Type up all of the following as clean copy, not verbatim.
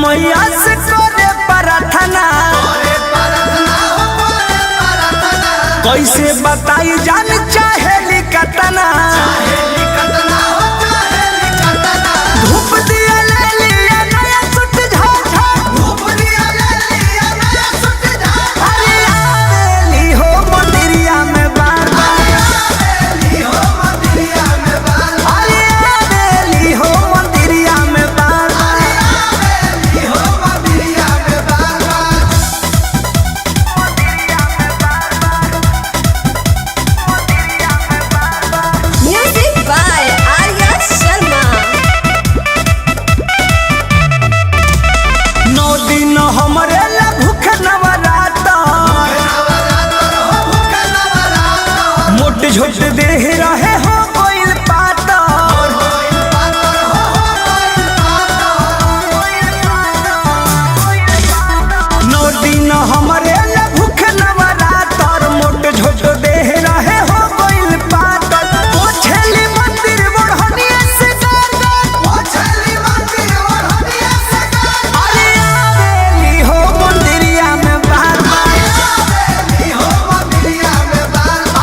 मैया से करे प्रार्थना कैसे बताई जान चाहेली कतना धूप दिया ले लिया नया सूट झाझा अरे आवेली हो मंदिरिया में बार बार अरे आवेली हो मंदिरिया में बार Music by Arya Sharma. नौ दिन हमरे ला भूख नवराता मोट झोट देह रहे हो कोइल पाता नौ दिन हमरे ला भूख नवराता मोट झोट देह रहे हो कोइल पाता ओछली मंदिर बढ़निया से अरे आवेली हो मंदिरिया में बार बार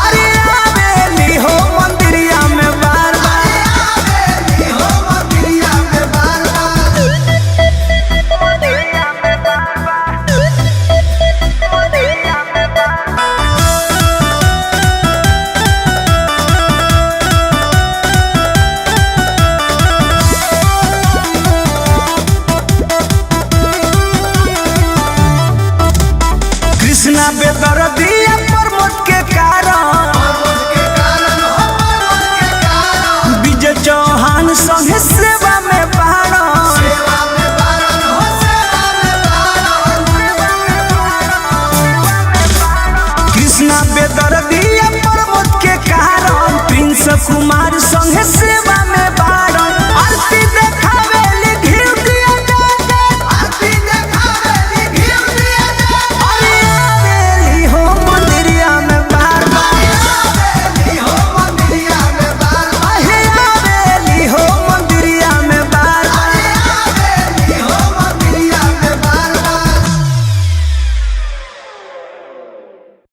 अरे आवेली हो मंदिरिया में बार बार कृष्णा बेदर्दिया प्रमोद के कारण विजय चौहान संगे